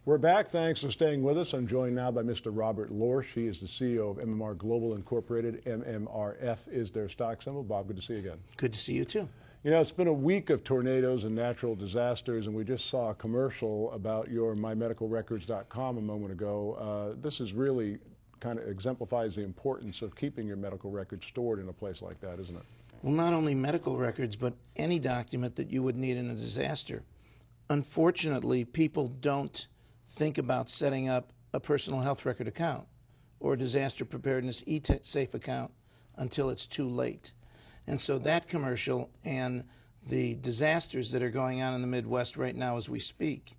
We're back. Thanks for staying with us. I'm joined now by Mr. Robert Lorsch. He is the CEO of MMR Global Incorporated. MMRF is their stock symbol. Bob, good to see you again. Good to see you too. You know, it's been a week of tornadoes and natural disasters, and we just saw a commercial about your mymedicalrecords.com a moment ago. This is really kind of exemplifies the importance of keeping your medical records stored in a place like that, isn't it? Well, not only medical records, but any document that you would need in a disaster. Unfortunately, people don't think about setting up a personal health record account or a disaster preparedness e-safe account until it's too late. And so that commercial and the disasters that are going on in the Midwest right now as we speak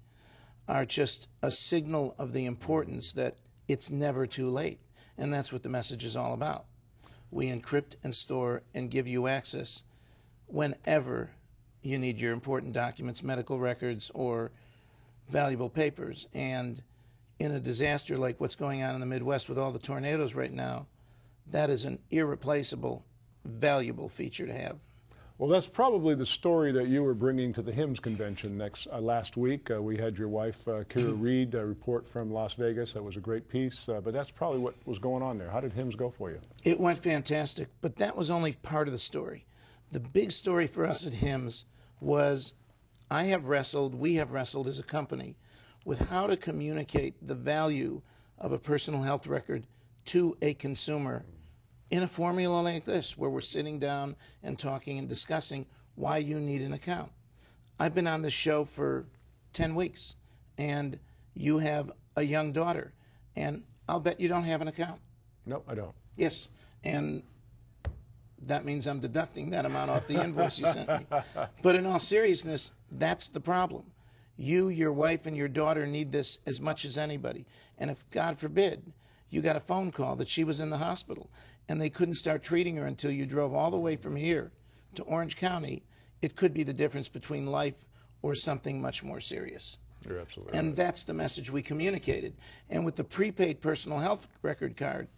are just a signal of the importance that it's never too late. And that's what the message is all about. We encrypt and store and give you access whenever you need your important documents, medical records, or valuable papers. And in a disaster like what's going on in the Midwest with all the tornadoes right now, that is an irreplaceable, valuable feature to have. Well, that's probably the story that you were bringing to the HIMSS convention last week. We had your wife, Kira Reed, report from Las Vegas. That was a great piece, but that's probably what was going on there. How did HIMSS go for you? It went fantastic, but that was only part of the story. The big story for us at HIMSS was we have wrestled as a company with how to communicate the value of a personal health record to a consumer in a formula like this, where we're sitting down and talking and discussing why you need an account. I've been on this show for 10 weeks, and you have a young daughter, and I'll bet you don't have an account. No, I don't. Yes, and that means I'm deducting that amount off the invoice you sent me. But in all seriousness, that's the problem. You, your wife, and your daughter need this as much as anybody. And if, God forbid, you got a phone call that she was in the hospital and they couldn't start treating her until you drove all the way from here to Orange County, it could be the difference between life or something much more serious. You're absolutely And right. that's the message we communicated. And with the prepaid personal health record card,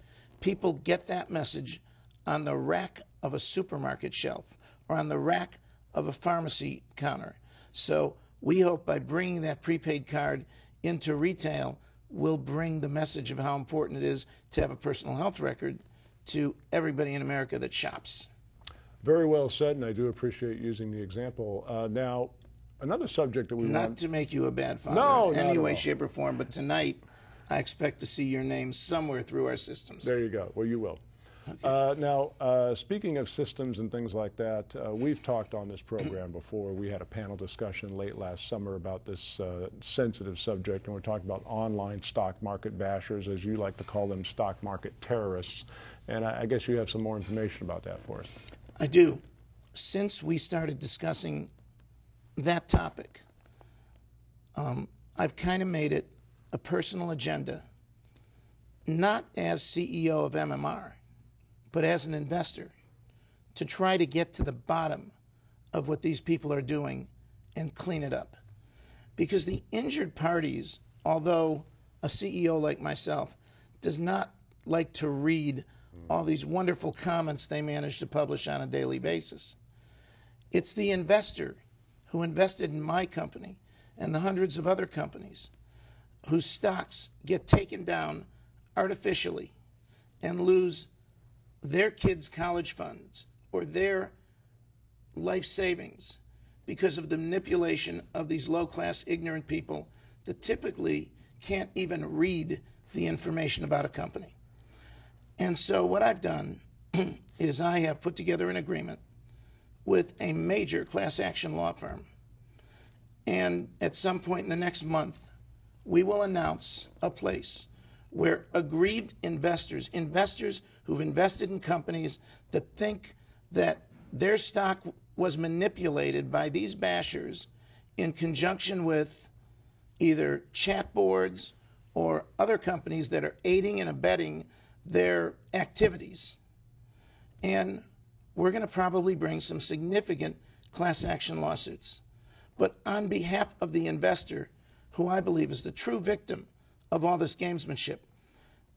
people get that message on the rack of a supermarket shelf or on the rack of a pharmacy counter. So we hope by bringing that prepaid card into retail, we'll bring the message of how important it is to have a personal health record to everybody in America that shops. Very well said, and I do appreciate using the example. Now, another subject that we Not to make you a bad father No, in any way, all. shape, or form, but tonight I expect to see your name somewhere through our systems. There you go. Well, you will. Okay. Now, speaking of systems and things like that, we've talked on this program before. We had a panel discussion late last summer about this sensitive subject, and we're talking about online stock market bashers, as you like to call them, stock market terrorists. And I guess you have some more information about that for us. I do. Since we started discussing that topic, I've kind of made it a personal agenda, not as CEO of MMR, but as an investor, to try to get to the bottom of what these people are doing and clean it up. Because the injured parties, although a CEO like myself does not like to read all these wonderful comments they manage to publish on a daily basis, it's the investor who invested in my company and the hundreds of other companies whose stocks get taken down artificially and lose their kids' college funds or their life savings because of the manipulation of these low-class, ignorant people that typically can't even read the information about a company. And so what I've done is I have put together an agreement with a major class action law firm. And at some point in the next month, we will announce a place where aggrieved investors who've invested in companies that think that their stock was manipulated by these bashers in conjunction with either chat boards or other companies that are aiding and abetting their activities. And we're going to probably bring some significant class action lawsuits. But on behalf of the investor, who I believe is the true victim of all this gamesmanship,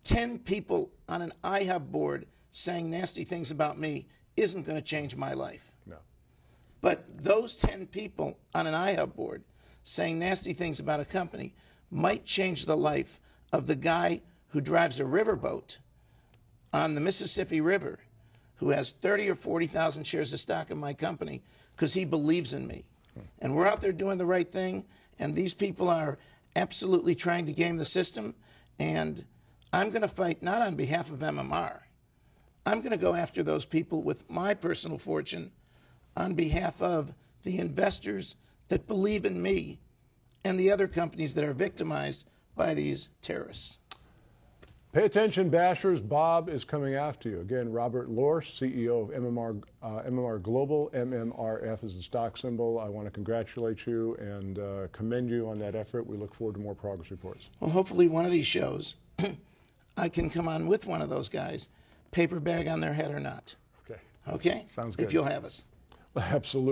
10 people on an iHub board saying nasty things about me isn't going to change my life. No. But those 10 people on an iHub board saying nasty things about a company might change the life of the guy who drives a riverboat on the Mississippi River, who has 30 or 40,000 shares of stock in my company because he believes in me. And we're out there doing the right thing, and these people are absolutely trying to game the system, and I'm going to fight not on behalf of MMR. I'm going to go after those people with my personal fortune on behalf of the investors that believe in me and the other companies that are victimized by these terrorists. Pay attention, bashers. Bob is coming after you. Again, Robert Lorsch, CEO of MMR Global. MMRF is the stock symbol. I want to congratulate you and commend you on that effort. We look forward to more progress reports. Well, hopefully one of these shows I can come on with one of those guys, paper bag on their head or not. Okay. Okay? Sounds good. If you'll have us. Absolutely.